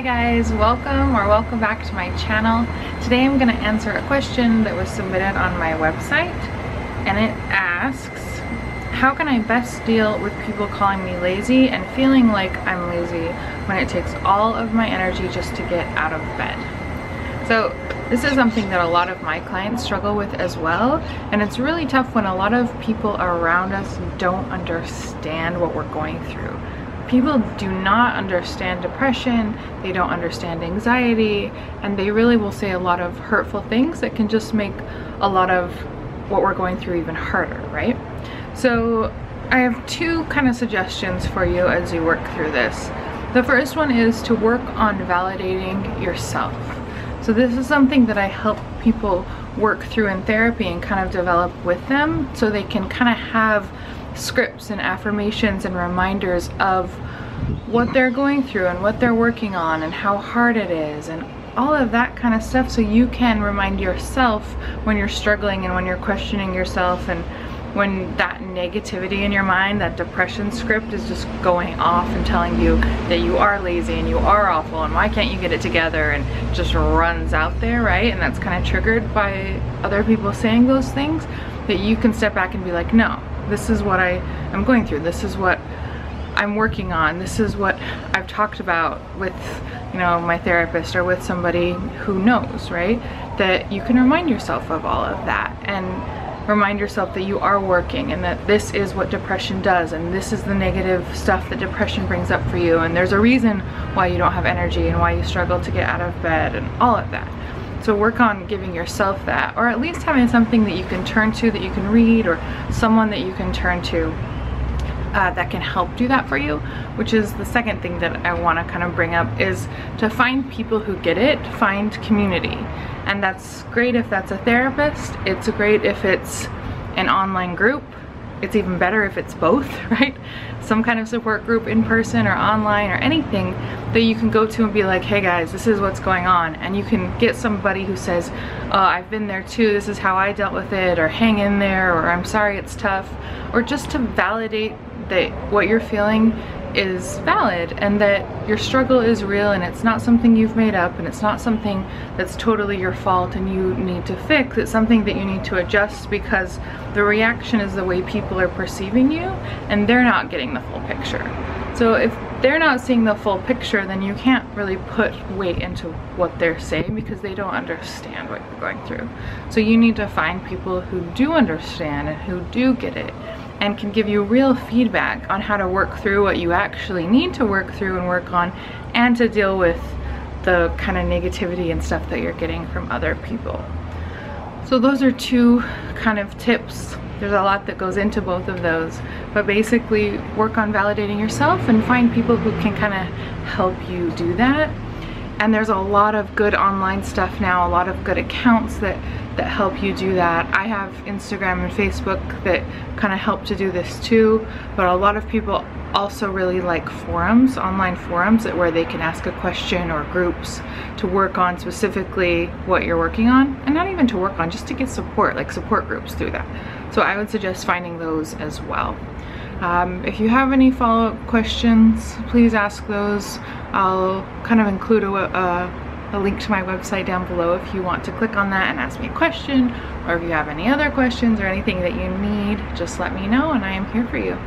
guys, welcome back to my channel. Today I'm going to answer a question that was submitted on my website, and it asks, how can I best deal with people calling me lazy and feeling like I'm lazy when it takes all of my energy just to get out of bed? So this is something that a lot of my clients struggle with as well, and it's really tough when a lot of people around us don't understand what we're going through. People do not understand depression, they don't understand anxiety, and they really will say a lot of hurtful things that can just make a lot of what we're going through even harder, right? So I have two kind of suggestions for you as you work through this. The first one is to work on validating yourself. So this is something that I help people work through in therapy and kind of develop with them, so they can kind of have scripts and affirmations and reminders of what they're going through and what they're working on and how hard it is and all of that kind of stuff, so you can remind yourself when you're struggling and when you're questioning yourself and when that negativity in your mind, that depression script is just going off and telling you that you are lazy and you are awful and why can't you get it together, and just runs out there, right? And that's kind of triggered by other people saying those things, that you can step back and be like, no, this is what I'm going through, this is what I'm working on, this is what I've talked about with, you know, my therapist or with somebody who knows, right? That you can remind yourself of all of that and remind yourself that you are working and that this is what depression does and this is the negative stuff that depression brings up for you, and there's a reason why you don't have energy and why you struggle to get out of bed and all of that. So work on giving yourself that, or at least having something that you can turn to, that you can read, or someone that you can turn to that can help do that for you. Which is the second thing that I want to kind of bring up, is to find people who get it, find community. And that's great if that's a therapist, it's great if it's an online group, it's even better if it's both, right? Some kind of support group in person or online or anything that you can go to and be like, hey guys, this is what's going on. And you can get somebody who says, I've been there too, this is how I dealt with it, or hang in there, or I'm sorry it's tough, or just to validate that what you're feeling is valid and that your struggle is real and it's not something you've made up and it's not something that's totally your fault and you need to fix. It's something that you need to adjust because the reaction is the way people are perceiving you and they're not getting the full picture. So if they're not seeing the full picture, then you can't really put weight into what they're saying because they don't understand what you're going through. So you need to find people who do understand and who do get it and can give you real feedback on how to work through what you actually need to work through and work on, and to deal with the kind of negativity and stuff that you're getting from other people. So those are two kind of tips. There's a lot that goes into both of those, but basically work on validating yourself and find people who can kind of help you do that. And there's a lot of good online stuff now, a lot of good accounts that help you do that. I have Instagram and Facebook that kind of help to do this too, but a lot of people also really like forums, online forums, where they can ask a question, or groups to work on specifically what you're working on, and not even to work on, just to get support, like support groups through that. So I would suggest finding those as well. If you have any follow-up questions, please ask those. I'll kind of include a link to my website down below if you want to click on that and ask me a question, or if you have any other questions or anything that you need, just let me know and I am here for you.